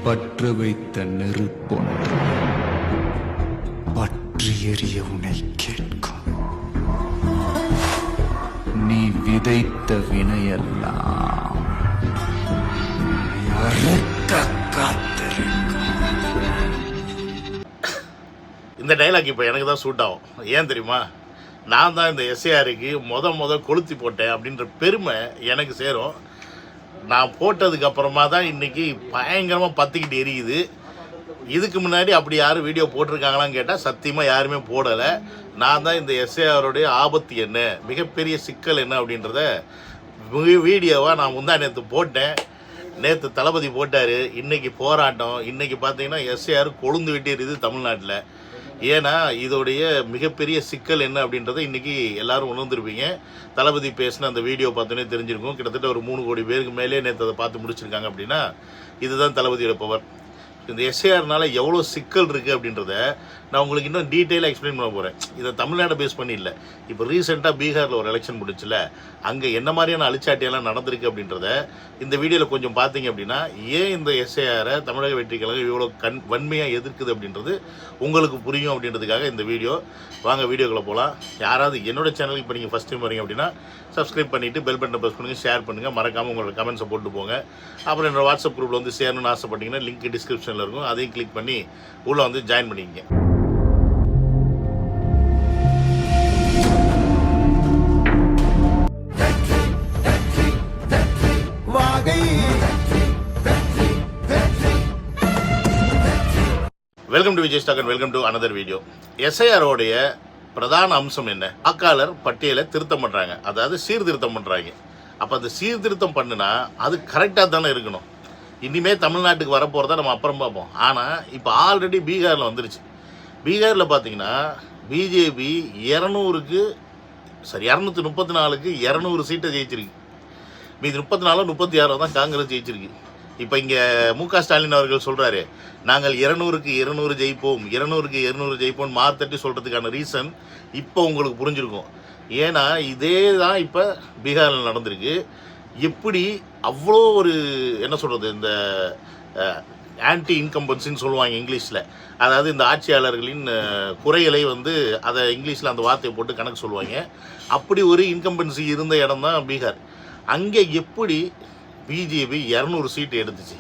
பற்று வைத்த நெருப்பொன்று பற்றி எறிய உன்னை கேட்கும். நீ விதைத்த வினையெல்லாம் அறுக்க காத்திருக்கும். இந்த டைலாக் இப்போ எனக்கு தான் சூட் ஆகும். ஏன் தெரியுமா? நான் தான் இந்த எஸ்ஏஆருக்கு முத கொளுத்தி போட்டேன் அப்படின்ற பெருமை எனக்கு சேரும். நான் போட்டதுக்கு அப்புறமா தான் இன்றைக்கி பயங்கரமாக பற்றிக்கிட்டு எரியுது. இதுக்கு முன்னாடி அப்படி யாரும் வீடியோ போட்டிருக்காங்களான்னு கேட்டால் சத்தியமாக யாருமே போடலை. நான் தான் இந்த எஸ்ஏஆருடைய ஆபத்து என்ன, மிகப்பெரிய சிக்கல் என்ன அப்படின்றத வீடியோவாக நான் முந்தா நேற்று போட்டேன். நேற்று தளபதி போட்டார். இன்றைக்கி போராட்டம். இன்றைக்கி பார்த்தீங்கன்னா எஸ்ஏஆர் கொழுந்து விட்டிருது தமிழ்நாட்டில். ஏன்னா இதோடைய மிகப்பெரிய சிக்கல் என்ன அப்படின்றத இன்றைக்கி எல்லோரும் உணர்ந்துருப்பீங்க. தளபதி பேசின அந்த வீடியோ பார்த்தோன்னே தெரிஞ்சிருக்கும். கிட்டத்தட்ட ஒரு 3 கோடி பேருக்கு மேலே நேற்று அதை பார்த்து முடிச்சிருக்காங்க. அப்படின்னா இதுதான் தளபதியோட பவர். இந்த எஸ்ஏஆர்னால எவ்வளோ சிக்கல் இருக்குது அப்படின்றத நான் உங்களுக்கு இன்னும் டீட்டெயிலாக எக்ஸ்பிளைன் பண்ண போகிறேன். இதை தமிழ்நாடு பேஸ் பண்ணி இல்லை. இப்போ ரீசெண்டாக பீகாரில் ஒரு எலெக்ஷன் முடிச்சுல, அங்கே என்ன மாதிரியான அழிச்சாட்டியெல்லாம் நடந்திருக்கு அப்படின்றத இந்த வீடியோவில் கொஞ்சம் பார்த்தீங்க அப்படின்னா, ஏன் இந்த எஸ்ஏஆரை தமிழக வெற்றி கழகம் இவ்வளோ வன்மையாக எதிர்க்குது அப்படின்றது உங்களுக்கு புரியும் அப்படின்றதுக்காக இந்த வீடியோ. வாங்க வீடியோக்குள்ளே போகலாம். யாராவது என்னோட சேனலுக்கு இப்போ நீங்கள் ஃபஸ்ட் டைம் வரீங்க அப்படின்னா சப்ஸ்கிரைப் பண்ணிவிட்டு பெல் பட்டனை ப்ரெஸ் பண்ணுங்கள், ஷேர் பண்ணுங்கள், மறக்காமல் உங்களோட கமெண்ட்ஸை போட்டு போங்க. அப்புறம் என்னோட வாட்ஸ்அப் குரூப்பில் வந்து சேரணும்னு ஆசைப்பட்டீங்கன்னா லிங்க் டிஸ்கிரிப்ஷனில் இருக்கும். அதையும் கிளிக் பண்ணி உள்ளே வந்து ஜாயின் பண்ணிக்கங்க. Welcome to Vijay stock and welcome to another video. எஸ்ஐஆரோடைய பிரதான அம்சம் என்ன? வாக்காளர் பட்டியலை திருத்தம் பண்ணுறாங்க, அதாவது சீர்திருத்தம் பண்ணுறாங்க. அப்போ அந்த சீர்திருத்தம் பண்ணுனா அது கரெக்டாக தானே இருக்கணும். இனிமேல் தமிழ்நாட்டுக்கு வரப்போகிறதா நம்ம அப்புறம் பார்ப்போம். ஆனால் இப்போ ஆல்ரெடி பீகாரில் வந்துருச்சு. பீகாரில் பார்த்தீங்கன்னா பிஜேபி 234க்கு 200 சீட்டை ஜெயிச்சிருக்கு. மீது 34 36 தான் காங்கிரஸ் ஜெயிச்சிருக்கு. இப்போ இங்கே முக ஸ்டாலின் அவர்கள் சொல்கிறாரு, நாங்கள் 200க்கு 200 ஜெயிப்போம், 200க்கு 200 ஜெயிப்போம்னு மார்த்தட்டி சொல்கிறதுக்கான ரீசன் இப்போ உங்களுக்கு புரிஞ்சிருக்கும். ஏன்னா இதே தான் இப்போ பீகாரில் நடந்திருக்கு. எப்படி அவ்வளோ ஒரு என்ன சொல்கிறது, இந்த ஆன்டி இன்கம்பன்சின்னு சொல்லுவாங்க இங்கிலீஷில். அதாவது இந்த ஆட்சியாளர்களின் குறைகளை வந்து அதை இங்கிலீஷில் அந்த வார்த்தையை போட்டு கணக்கு சொல்லுவாங்க. அப்படி ஒரு இன்கம்பன்சி இருந்த இடம் தான் பீகார். அங்கே எப்படி பிஜேபி 200 சீட்டு எடுத்துச்சு.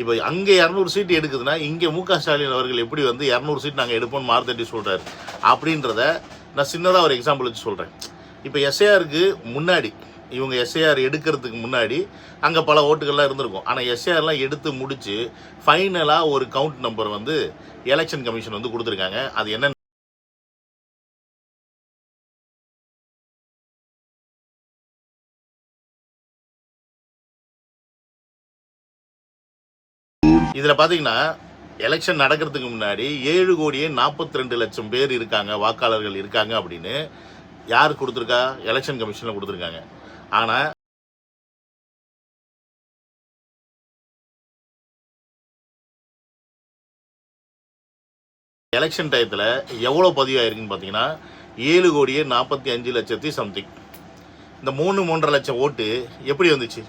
இப்போ அங்கே 200 சீட்டு எடுக்குதுன்னா இங்கே முக ஸ்டாலின் அவர்கள் எப்படி வந்து 200 சீட் நாங்கள் எடுப்போம்னு மார்த்தட்டி சொல்கிறாரு அப்படின்றத நான் சின்னதாக ஒரு எக்ஸாம்பிள் வச்சு சொல்கிறேன். இப்போ எஸ்ஏஆருக்கு முன்னாடி, இவங்க எஸ்ஏஆர் எடுக்கிறதுக்கு முன்னாடி அங்கே பல ஓட்டுகள்லாம் இருந்திருக்கும். ஆனால் எஸ்ஏஆர்லாம் எடுத்து முடித்து ஃபைனலாக ஒரு கவுண்ட் நம்பர் வந்து எலெக்ஷன் கமிஷன் வந்து கொடுத்துருக்காங்க. அது என்ன இதில் பார்த்தீங்கன்னா எலெக்ஷன் நடக்கிறதுக்கு முன்னாடி 7,42,00,000 பேர் இருக்காங்க, வாக்காளர்கள் இருக்காங்க அப்படின்னு யார் கொடுத்துருக்கா? எலெக்ஷன் கமிஷனில் கொடுத்துருக்காங்க. ஆனால் எலெக்ஷன் டயத்தில் எவ்வளோ பதிவாயிருக்குன்னு பார்த்தீங்கன்னா 7,45,00,000 சம்திங். இந்த 3-3.5 லட்சம் ஓட்டு எப்படி வந்துச்சு?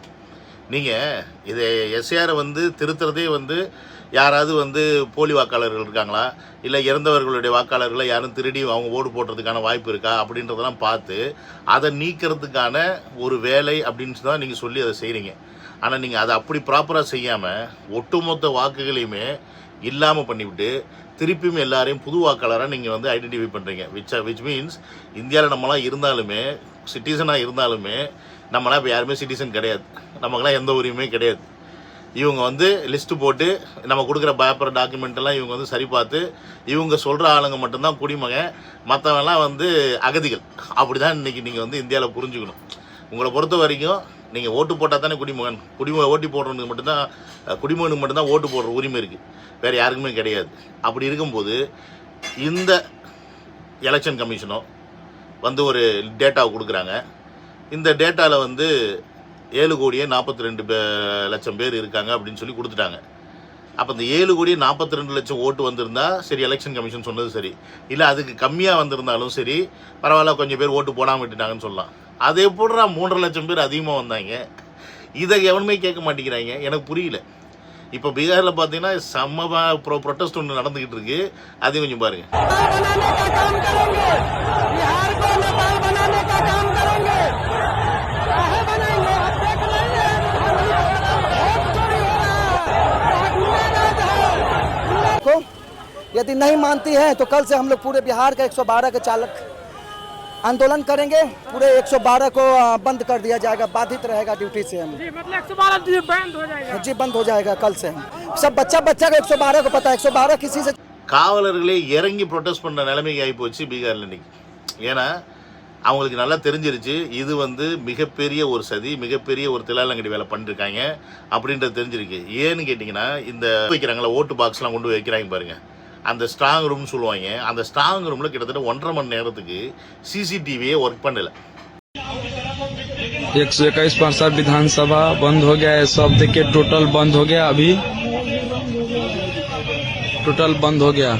நீங்கள் இதை எஸ்ஏஆரை வந்து திருத்துறதே வந்து யாராவது வந்து போலி வாக்காளர்கள் இருக்காங்களா, இல்லை இறந்தவர்களுடைய வாக்காளர்களை யாரும் திருடி அவங்க ஓடு போடுறதுக்கான வாய்ப்பு இருக்கா அப்படின்றதெல்லாம் பார்த்து அதை நீக்கிறதுக்கான ஒரு வேலை அப்படின்னு தான் நீங்கள் சொல்லி அதை செய்கிறீங்க. ஆனால் நீங்கள் அதை அப்படி ப்ராப்பராக செய்யாமல் ஒட்டுமொத்த வாக்குகளையுமே இல்லாமல் பண்ணிவிட்டு திருப்பியும் எல்லாரையும் புது வாக்காளராக நீங்கள் வந்து ஐடென்டிஃபை பண்ணுறீங்க. விச் மீன்ஸ் இந்தியாவில் நம்மளாம் இருந்தாலுமே, சிட்டிசனாக இருந்தாலுமே, நம்மளாம் இப்போ யாருமே சிட்டிசன் கிடையாது. நமக்கெல்லாம் எந்த உரிமையுமே கிடையாது. இவங்க வந்து லிஸ்ட்டு போட்டு நம்ம கொடுக்குற பேப்பர் டாக்குமெண்ட்டெல்லாம் இவங்க வந்து சரி பார்த்து இவங்க சொல்கிற ஆளுங்க மட்டும்தான் குடிமகன், மற்றவெல்லாம் வந்து அகதிகள். அப்படி தான் இன்றைக்கி நீங்கள் வந்து இந்தியாவில் புரிஞ்சுக்கணும். உங்களை பொறுத்த வரைக்கும் நீங்கள் ஓட்டு போட்டால் தானே குடிமகன். ஓட்டு போடுறவனுக்கு மட்டும்தான், குடிமகனுக்கு மட்டும்தான் ஓட்டு போடுற உரிமை இருக்குது, வேறு யாருக்குமே கிடையாது. அப்படி இருக்கும்போது இந்த எலெக்ஷன் கமிஷனும் வந்து ஒரு டேட்டாவை கொடுக்குறாங்க. இந்த டேட்டாவில் வந்து 7,42,00,000 பேர் இருக்காங்க அப்படின்னு சொல்லி கொடுத்துட்டாங்க. அப்போ இந்த 7,42,00,000 ஓட்டு வந்திருந்தா சரி, எலெக்ஷன் கமிஷன் சொன்னது சரி. இல்லை அதுக்கு கம்மியாக வந்திருந்தாலும் சரி, பரவாயில்ல, கொஞ்சம் பேர் ஓட்டு போடாமல் விட்டுட்டாங்கன்னு சொல்லலாம். அதே போடுறா 3,50,000 பேர் அதிகமாக வந்தாங்க. இதை எவனுமே கேட்க மாட்டேங்கிறாங்க. எனக்கு புரியல. இப்போ பீகாரில் பார்த்தீங்கன்னா செம்ம ப்ரொட்டஸ்ட் ஒன்று நடந்துக்கிட்டு இருக்கு, அதையும் கொஞ்சம் பாருங்க. यदि नहीं मानती है तो कल से हम लोग पूरे बिहार का 112 के चालक आंदोलन करेंगे। पूरे 112 को बंद कर दिया जाएगा, बाधित रहेगा ड्यूटी से हम। जी मतलब 112 बंद हो जाएगा। जी बंद हो जाएगा कल से। सब बच्चा को 112 को पता है, 112 किसी से காவலர்களே இறங்கி ப்ரொட்டஸ்ட் பண்ணுற நிலைமைக்கு ஆகி போச்சு பீகாரில் இன்னைக்கு. ஏன்னா அவங்களுக்கு நல்லா தெரிஞ்சிருச்சு இது வந்து மிகப்பெரிய ஒரு சதி, மிகப்பெரிய ஒரு தில்லாலங்கடி வேலை பண்ணிருக்காங்க அப்படின்றது தெரிஞ்சிருக்கு. ஏன்னு கேட்டிங்கன்னா இந்த வைக்கிறாங்களா ஓட்டு பாக்ஸ்லாம் கொண்டு வைக்கிறாங்க பாருங்க, அந்த ஸ்ட்ராங் ரூம்னு சொல்லுவாங்க, அந்த ஸ்ட்ராங் ரூமில் கிட்டத்தட்ட 1.5 மணி நேரத்துக்கு சிசிடிவியே ஒர்க் பண்ணல. 121 परसा विधानसभा बंद हो गया है, सब देखिए टोटल बंद हो गया, अभी टोटल बंद हो गया।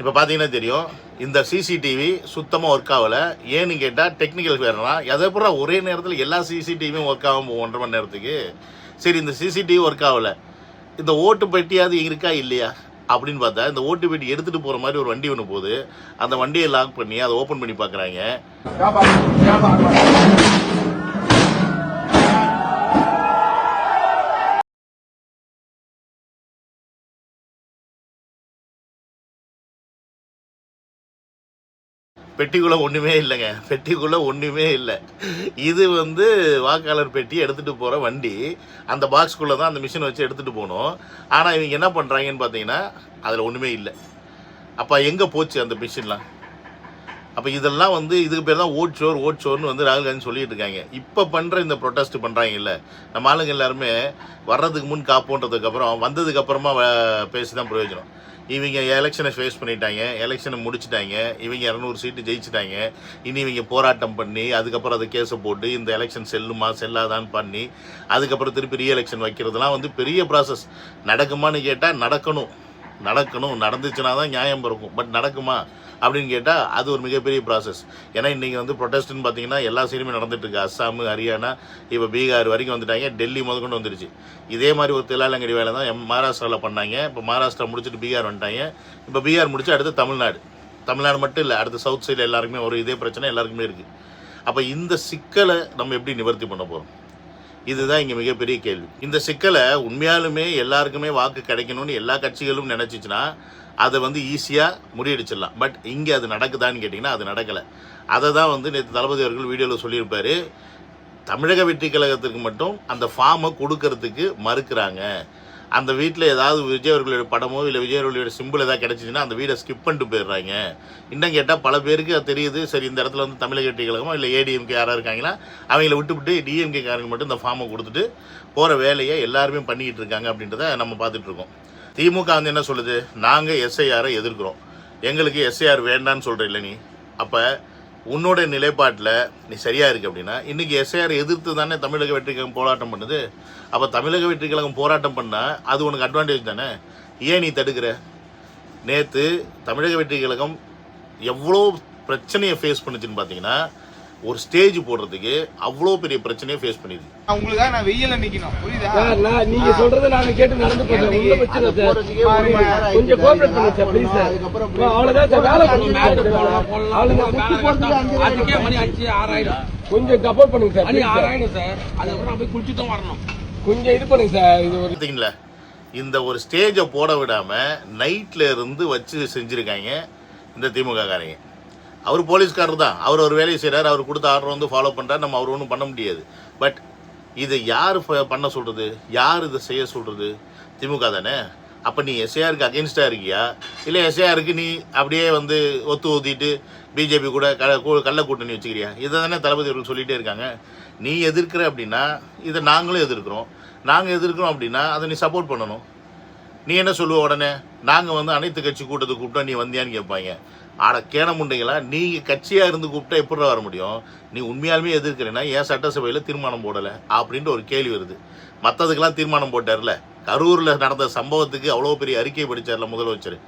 இப்போ பார்த்தீங்கன்னா தெரியும் இந்த சிசிடிவி சுத்தமாக ஒர்க் ஆகலை. ஏன்னு கேட்டால் டெக்னிக்கல் வேறுனா எதைப்புறா ஒரே நேரத்தில் எல்லா சிசிடிவியும் ஒர்க் ஆகும் 1.5 மணி நேரத்துக்கு. சரி இந்த சிசிடிவி ஒர்க் ஆகலை, இந்த ஓட்டு பெட்டியாவது இருக்கா இல்லையா அப்படின்னு பார்த்தா இந்த ஓட்டு பெட்டி எடுத்துகிட்டு போகிற மாதிரி ஒரு வண்டி ஒன்று போகுது, அந்த வண்டியை லாக் பண்ணி அதை ஓப்பன் பண்ணி பார்க்குறாங்க. பெட்டிக்குள்ளே ஒன்றுமே இல்லைங்க, பெட்டிக்குள்ளே ஒன்றுமே இல்லை. இது வந்து வாக்காளர் பெட்டி எடுத்துகிட்டு போகிற வண்டி, அந்த பாக்ஸ்குள்ளே தான் அந்த மிஷினை வச்சு எடுத்துகிட்டு போகணும். ஆனால் இவங்க என்ன பண்ணுறாங்கன்னு பார்த்தீங்கன்னா அதில் ஒன்றுமே இல்லை. அப்போ எங்கே போச்சு அந்த மிஷின்லாம்? அப்போ இதெல்லாம் வந்து இதுக்கு பேர் தான் ஓட் ஷோர்னு வந்து ராகுல் காந்தி சொல்லிட்டு இருக்காங்க. இப்போ பண்ணுற இந்த ப்ரொட்டஸ்ட் பண்ணுறாங்க இல்லை, நம்ம ஆளுங்க எல்லாருமே வர்றதுக்கு முன் காப்போன்றதுக்கப்புறம் வந்ததுக்கப்புறமா பேசி தான் பிரயோஜனம். இவங்க எலெக்ஷனை ஃபேஸ் பண்ணிட்டாங்க, எலெக்ஷனை முடிச்சுட்டாங்க, இவங்க 200 சீட்டு ஜெயிச்சிட்டாங்க. இனி இவங்க போராட்டம் பண்ணி அதுக்கப்புறம் அதை கேஸை போட்டு இந்த எலெக்ஷன் செல்லுமா செல்லாதான்னு பண்ணி அதுக்கப்புறம் திருப்பி ரீஎலெக்ஷன் வைக்கிறதுலாம் வந்து பெரிய ப்ராசஸ். நடக்குமான்னு கேட்டால் நடக்கணும், நடந்துச்சுன்னா தான் நியாயம் பிறக்கும். பட் நடக்குமா அப்படின்னு கேட்டால் அது ஒரு மிகப்பெரிய ப்ராசஸ். ஏன்னா இன்றைக்கி வந்து ப்ரொட்டஸ்ட்னு பார்த்தீங்கன்னா எல்லா சைடுமே நடந்துட்டுருக்கு. அஸ்ஸாம், ஹரியானா, இப்போ பீகார் வரைக்கும் வந்துட்டாங்க, டெல்லி முதற்கொண்டு வந்துருச்சு. இதே மாதிரி ஒரு தில்லாலங்கடி வேலை தான் மகாராஷ்டிராவில் பண்ணாங்க. இப்போ மகாராஷ்டிரா முடிச்சுட்டு பீகார் வந்துட்டாங்க. இப்போ பீகார் முடிச்சு அடுத்து தமிழ்நாடு மட்டும் இல்லை, அடுத்து சவுத் சைடில் எல்லாருக்குமே ஒரு இதே பிரச்சனை எல்லாருக்குமே இருக்குது. அப்போ இந்த சிக்கலை நம்ம எப்படி நிவர்த்தி பண்ண போகிறோம்? இதுதான் இங்கே மிகப்பெரிய கேள்வி. இந்த சிக்கலை உண்மையாலுமே எல்லாருக்குமே வாக்கு கிடைக்கணும்னு எல்லா கட்சிகளும் நினச்சிச்சுன்னா அதை வந்து ஈஸியாக முறியடிச்சிடலாம். பட் இங்கே அது நடக்குதான்னு கேட்டிங்கன்னா அது நடக்கலை. அதை தான் வந்து நேற்று தளபதி அவர்கள் வீடியோவில் சொல்லியிருப்பார். தமிழக வெற்றி கழகத்துக்கு மட்டும் அந்த ஃபார்மை கொடுக்கறதுக்கு மறுக்கிறாங்க. அந்த வீட்டில் ஏதாவது விஜய் அவர்களுடைய படமோ இல்லை விஜய் அவர்களுடைய சிம்பிள் ஏதாவது கிடச்சிச்சின்னா அந்த வீடை ஸ்கிப் பண்ணிட்டு போயிடுறாங்க. இன்னும் கேட்டால் பல பேருக்கு அது தெரியுது, சரி இந்த இடத்துல வந்து தமிழக வெற்றி கழகமோ இல்லை ஏடிஎம்கே யாராக இருக்காங்களா அவங்கள விட்டுவிட்டு டிஎம்கே காரங்க மட்டும் இந்த ஃபார்மை கொடுத்துட்டு போகிற வேலையை எல்லாருமே பண்ணிக்கிட்டு இருக்காங்க அப்படின்றத நம்ம பார்த்துட்ருக்கோம். திமுக வந்து என்ன சொல்லுது, நாங்கள் எஸ்ஐஆரை எதிர்க்கிறோம், எங்களுக்கு எஸ்ஐஆர் வேண்டான்னு சொல்கிற இல்லை நீ. அப்போ உன்னோட நிலைப்பாட்டில் நீ சரியாக இருக்குது அப்படின்னா இன்றைக்கி எஸ்ஐஆர் எதிர்த்து தானே தமிழக வெற்றி கழகம் போராட்டம் பண்ணுது. அப்போ தமிழக வெற்றி கழகம் போராட்டம் பண்ணால் அது உனக்கு அட்வான்டேஜ் தானே, ஏன் நீ தடுக்கிற? நேற்று தமிழக வெற்றி கழகம் எவ்வளோ பிரச்சனையை ஃபேஸ் பண்ணுச்சுன்னு பார்த்தீங்கன்னா ஒரு ஸ்டேஜ் போடுறதுக்கு அவ்வளோ பெரிய பிரச்சனையை ஃபேஸ் பண்ணிது. உங்களுக்காக நான் வெயில நிக்கணும், புரியுதா? நீங்க சொல்றத நான் கேட்டு நடந்து போறேன். உள்ள வச்சிர சார், கொஞ்சம் கோஆபரேட் பண்ணுங்க சார் ப்ளீஸ் சார். அவ்வளவுதான் சார், வேலை பண்ணுங்க. அதுக்கே மணி 6 ஆயிடும். கொஞ்சம் சப்போர்ட் பண்ணுங்க சார். மணி 6 ஆயிடும் சார், அதுக்கப்புறம் போய் குளிச்சு தான் வரணும். கொஞ்சம் இது பண்ணுங்க சார். இது ஒரு பார்த்தீங்களா, இந்த ஒரு ஸ்டேஜை போட விடாம நைட்ல இருந்து வச்சு செஞ்சிருக்காங்க இந்த திமுக காரங்க. அவர் போலீஸ்காரர் தான், அவர் ஒரு வேலையை செய்கிறார், அவர் கொடுத்த ஆர்டர் வந்து ஃபாலோ பண்ணுறாரு, நம்ம அவர் ஒன்றும் பண்ண முடியாது. பட் இதை யார் பண்ண சொல்கிறது, யார் இதை செய்ய சொல்கிறது? திமுக தானே. அப்போ நீ எஸ்ஐஆருக்கு அகென்ஸ்டாக இருக்கியா, இல்லை எஸ்ஐஆருக்கு நீ அப்படியே வந்து ஊற்றிட்டு பிஜேபி கூட கள்ள கூட்டணி வச்சுக்கிறியா? இதை தானே தளபதி அவர்கள் சொல்லிகிட்டே இருக்காங்க. நீ எதிர்க்கிற அப்படின்னா இதை நாங்களும் எதிர்க்கிறோம், நாங்கள் எதிர்க்கிறோம் அப்படின்னா அதை நீ சப்போர்ட் பண்ணணும். நீ என்ன சொல்லுவ உடனே, நாங்கள் வந்து அனைத்து கட்சி கூட்டத்துக்கு கூப்பிட்டா நீ வந்தியான்னு கேட்பாங்க. ஆட கேன முண்டைங்களா, நீங்கள் கட்சியாக இருந்து கூப்பிட்டா எப்படி வர முடியும்? நீ உண்மையாலுமே எதிர்க்கிறேன்னா ஏன் சட்டசபையில் தீர்மானம் போடலை அப்படின்ட்டு ஒரு கேள்வி வருது. மற்றதுக்கெல்லாம் தீர்மானம் போட்டார்ல, கரூரில் நடந்த சம்பவத்துக்கு அவ்வளோ பெரிய அறிக்கை படித்தார்ல முதலமைச்சர்.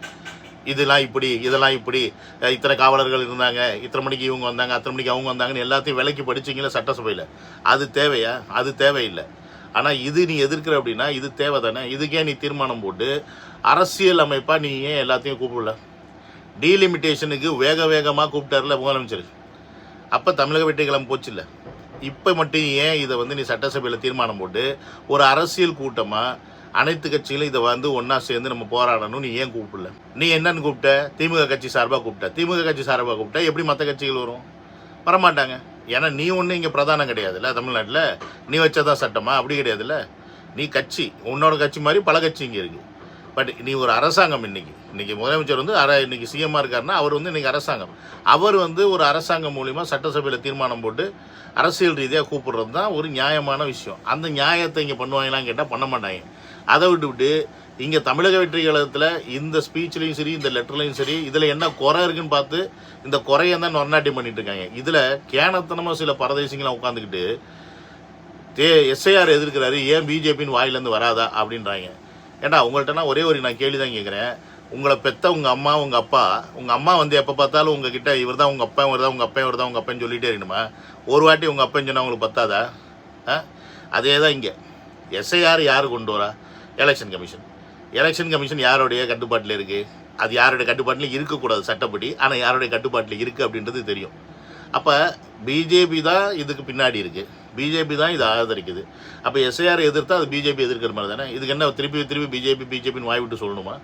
இதெல்லாம் இப்படி இத்தனை காவலர்கள் இருந்தாங்க, இத்தனை மணிக்கு இவங்க வந்தாங்க, அத்தனை மணிக்கு அவங்க வந்தாங்கன்னு எல்லாத்தையும் விலைக்கு படிச்சிங்களா சட்டசபையில்? அது தேவையா? அது தேவையில்லை. ஆனால் இது நீ எதிர்க்கிற அப்படின்னா இது தேவை தானே. இதுக்கே நீ தீர்மானம் போட்டு அரசியல் அமைப்பாக நீ ஏன் எல்லாத்தையும் கூப்பிடல? டீலிமிட்டேஷனுக்கு வேகமாக கூப்பிட்டார்ல முதலமைச்சர், அப்போ தமிழக வெற்றிக்கிழமை போச்சு இல்லை? இப்போ மட்டும் ஏன் இதை வந்து நீ சட்டசபையில் தீர்மானம் போட்டு ஒரு அரசியல் கூட்டமாக அனைத்து கட்சிகளும் இதை வந்து ஒன்றா சேர்ந்து நம்ம போராடணும் நீ ஏன் கூப்பிடல? நீ என்னன்னு கூப்பிட்ட? திமுக கட்சி சார்பாக கூப்பிட்ட. திமுக கட்சி சார்பாக கூப்பிட்டா எப்படி மற்ற கட்சிகள் வரும்? வரமாட்டாங்க. ஏன்னா நீ ஒன்றும் இங்கே பிரதானம் கிடையாதுல்ல தமிழ்நாட்டில். நீ வச்சதான் சட்டமா? அப்படி கிடையாதுல்ல. நீ கட்சி, உன்னோட கட்சி மாதிரி பல கட்சி இங்கே இருக்குது. பட் நீ ஒரு அரசாங்கம். இன்னைக்கு முதலமைச்சர் வந்து இன்னைக்கு சிஎம்மாக இருக்காருன்னா அவர் வந்து இன்னைக்கு அரசாங்கம். அவர் வந்து ஒரு அரசாங்கம் மூலிமா சட்டசபையில் தீர்மானம் போட்டு அரசியல் ரீதியாக கூப்பிடுறது தான் ஒரு நியாயமான விஷயம். அந்த நியாயத்தை இங்கே பண்ணுவாங்களான்னு கேட்டால் பண்ண மாட்டாங்க. அதை விட்டுவிட்டு இங்கே தமிழக வெற்றி கழகத்தில் இந்த ஸ்பீச்லேயும் சரி, இந்த லெட்டர்லையும் சரி, இதில் என்ன குறை இருக்குன்னு பார்த்து இந்த குறையை தான் நொன்னாட்டியம் பண்ணிட்டு இருக்காங்க. இதில் கேனத்தனமாக சில பரதேசிங்களாம் உட்காந்துக்கிட்டு எஸ்ஐஆர் எதிர்க்கிறாரு, ஏன் பிஜேபின்னு வாயிலேருந்து வராதா அப்படின்றாங்க. ஏண்டா உங்கள்கிட்ட ஒரே ஒரு நான் கேள்வி தான் கேட்குறேன். உங்களை பெற்ற உங்கள் அம்மா உங்கள் அப்பா, உங்கள் அம்மா வந்து எப்போ பார்த்தாலும் உங்ககிட்ட இவர் தான் உங்கள் அப்பா, இவர் தான் உங்கள் அப்பா, இவர் தான் உங்கள் அப்பன்னு சொல்லிகிட்டே இருக்கணுமா? ஒரு வாட்டி உங்கள் அப்பன்னு சொன்னால் உங்களுக்கு பத்தாதா? அதே தான் இங்கே. எஸ்ஐஆர் யார் கொண்டு வரா? Election commission. எலெக்ஷன் கமிஷன் யாருடைய கட்டுப்பாட்டில் இருக்குது? அது யாருடைய கட்டுப்பாட்டில் இருக்கக்கூடாது சட்டப்படி. ஆனால் யாருடைய கட்டுப்பாட்டில் இருக்குது அப்படின்றது தெரியும். அப்போ பிஜேபி தான் இதுக்கு பின்னாடி இருக்குது, பிஜேபி தான் இதை ஆதரிக்குது. அப்போ எஸ்ஐஆர் எதிர்த்தா அது பிஜேபி எதிர்க்கிற மாதிரி தானே. இதுக்கு என்ன திருப்பி பிஜேபின்னு வாய் விட்டு சொல்லணுமா?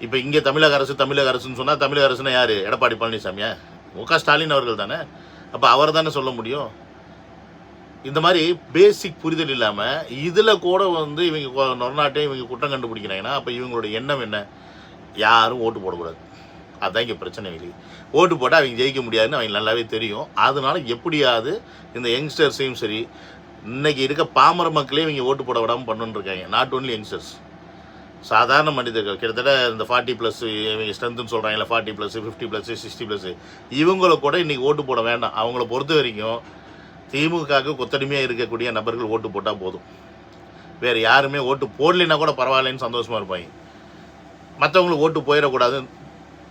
இப்போ இங்கே தமிழக அரசுன்னு சொன்னால் தமிழக அரசுனா யார்? எடப்பாடி பழனிசாமியா? முக ஸ்டாலின் அவர்கள் தானே. அப்போ அவர் தானே சொல்ல முடியும். இந்த மாதிரி பேசிக் புரிதல் இல்லாமல் இதில் கூட வந்து இவங்க நொறநாட்டை இவங்க குற்றம் கண்டுபிடிக்கிறாங்கன்னா அப்போ இவங்களோட எண்ணம் என்ன? யாரும் ஓட்டு போடக்கூடாது. அதுதான் இங்கே பிரச்சனை இல்லை. ஓட்டு போட்டால் அவங்க ஜெயிக்க முடியாதுன்னு அவங்க நல்லாவே தெரியும். அதனால எப்படியாவது இந்த யங்ஸ்டர்ஸையும் சரி, இன்றைக்கி இருக்க பாமர மக்களே இவங்க ஓட்டு போட விடாமல் பண்ணுன்ருக்காங்க. நாட் ஓன்லி யங்ஸ்டர்ஸ், சாதாரண மனிதர்கள் கிட்டத்தட்ட இந்த 40+ இவங்க ஸ்ட்ரென்த்துன்னு சொல்கிறாங்களே, 40+, 50+, 60+, இவங்கள கூட இன்றைக்கி ஓட்டு போட வேண்டாம். அவங்கள பொறுத்த வரைக்கும் திமுகவுக்கு கொத்தடிமையாக இருக்கக்கூடிய நபர்கள் ஓட்டு போட்டால் போதும். வேறு யாருமே ஓட்டு போடலைன்னா கூட பரவாயில்லன்னு சந்தோஷமாக இருப்பாங்க. மற்றவங்களுக்கு ஓட்டு போயிடக்கூடாது,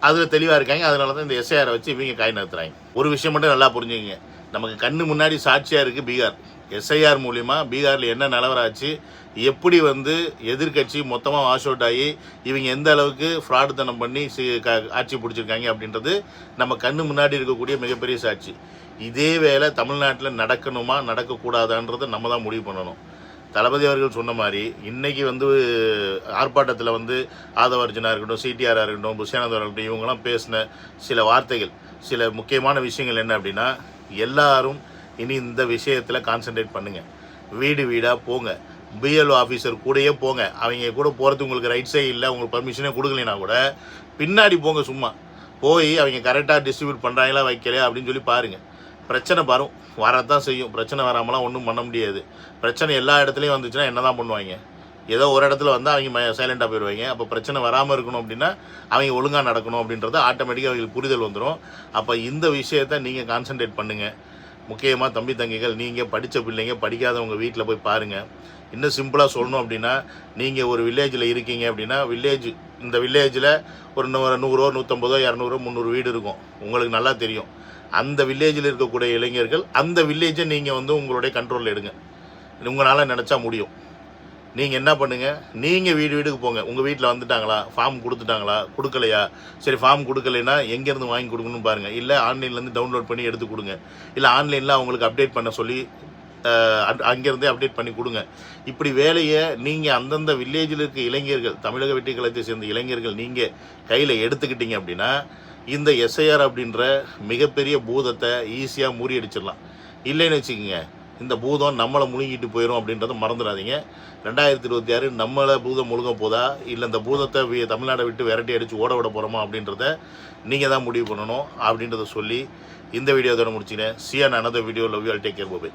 அதில் தெளிவாக இருக்காங்க. அதனால தான் இந்த எஸ்ஐஆரை வச்சு இவங்க காய் நகர்த்துறாங்க. ஒரு விஷயம் மட்டும் நல்லா புரிஞ்சுங்க, நமக்கு கண்ணு முன்னாடி சாட்சியாக இருக்குது பீகார். எஸ்ஐஆர் மூலிமா பீகாரில் என்ன நிலவரம் ஆச்சு, எப்படி வந்து எதிர்கட்சி மொத்தமாக வாஷ் அவுட் ஆகி இவங்க எந்த அளவுக்கு ஃப்ராடுத்தனம் பண்ணி ஆட்சி பிடிச்சிருக்காங்க அப்படின்றது நம்ம கண்ணு முன்னாடி இருக்கக்கூடிய மிகப்பெரிய சாட்சி. இதே வேளை தமிழ்நாட்டில் நடக்கணுமா நடக்கக்கூடாதான்றதை நம்ம தான் முடிவு பண்ணணும். தளபதி அவர்கள் சொன்ன மாதிரி இன்றைக்கி வந்து ஆர்ப்பாட்டத்தில் வந்து ஆதவர்ஜனாக இருக்கட்டும், சிடிஆராக இருக்கட்டும், புஷ்யானந்தர் இருக்கட்டும், இவங்கெல்லாம் பேசின சில வார்த்தைகள், சில முக்கியமான விஷயங்கள் என்ன அப்படின்னா, எல்லாரும் இனி இந்த விஷயத்தில் கான்சென்ட்ரேட் பண்ணுங்கள். வீடு வீடாக போங்க, பிஎல்ஓ ஆஃபீஸர் கூடயே போங்க. அவங்க கூட போகிறதுக்கு உங்களுக்கு ரைட்ஸே இல்லை, உங்களுக்கு பர்மிஷனே கொடுக்கலைன்னா கூட பின்னாடி போங்க. சும்மா போய் அவங்க கரெக்டாக டிஸ்ட்ரிபியூட் பண்ணுறாங்களா வைக்கலையா அப்படின்னு சொல்லி பாருங்கள். பிரச்சனை வரத்தான் செய்யும். பிரச்சனை வராமலாம் ஒன்றும் பண்ண முடியாது. பிரச்சனை எல்லா இடத்துலையும் வந்துச்சுன்னா என்ன தான் பண்ணுவாங்க? ஏதோ ஒரு இடத்துல வந்தால் அவங்க சைலண்டாக போயிடுவாங்க. அப்போ பிரச்சனை வராமல் இருக்கணும் அப்படின்னா அவங்க ஒழுங்காக நடக்கணும் அப்படின்றது ஆட்டோமேட்டிக்காக அவங்களுக்கு புரிதல் வந்துடும். அப்போ இந்த விஷயத்தை நீங்கள் கான்சன்ட்ரேட் பண்ணுங்கள். முக்கியமாக தம்பி தங்கிகள், நீங்கள் படித்த பிள்ளைங்க, படிக்காதவங்க வீட்டில் போய் பாருங்கள். இன்னும் சிம்பிளாக சொல்லணும் அப்படின்னா, நீங்கள் ஒரு வில்லேஜில் இருக்கீங்க அப்படின்னா, இந்த வில்லேஜில் ஒரு 100, 150, 200, 300 வீடு இருக்கும். உங்களுக்கு நல்லா தெரியும். அந்த வில்லேஜில் இருக்கக்கூடிய இளைஞர்கள் அந்த வில்லேஜை நீங்கள் வந்து உங்களுடைய கண்ட்ரோலில் எடுங்க. உங்களால் நினச்சா முடியும். நீங்கள் என்ன பண்ணுங்கள், நீங்கள் வீட்டுக்கு போங்க. உங்கள் வீட்டில் வந்துட்டாங்களா, ஃபார்ம் கொடுத்துட்டாங்களா, கொடுக்கலையா, சரி ஃபார்ம் கொடுக்கலைன்னா எங்கேருந்து வாங்கி கொடுக்கணும்னு பாருங்கள். இல்லை ஆன்லைன்லேருந்து டவுன்லோட் பண்ணி எடுத்து கொடுங்க. இல்லை ஆன்லைனில் அவங்களுக்கு அப்டேட் பண்ண சொல்லி அங்கேருந்தே அப்டேட் பண்ணி கொடுங்க. இப்படி வேலையை நீங்கள் அந்தந்த வில்லேஜில் இருக்க இளைஞர்கள், தமிழக வெற்றி கழகத்தை சேர்ந்த இளைஞர்கள் நீங்கள் கையில் எடுத்துக்கிட்டீங்க அப்படின்னா இந்த எஸ்ஐஆர் அப்படின்ற மிகப்பெரிய பூதத்தை ஈஸியாக முறியடிச்சிடலாம். இல்லைன்னு வச்சுக்கோங்க, இந்த பூதம் நம்மளை முழுங்கிட்டு போயிடும் அப்படின்றத மறந்துடாதீங்க. 2026 நம்மளை பூதம் முழுங்க போதா, இல்லை இந்த பூதத்தை தமிழ்நாடை விட்டு விரட்டி அடித்து ஓட விட போகிறோமா அப்படின்றத நீங்கள் தான் முடிவு பண்ணணும் அப்படின்றத சொல்லி இந்த வீடியோ இதோட முடிச்சுக்கிறேன். See you in another video. Love you all. Take care. Bye.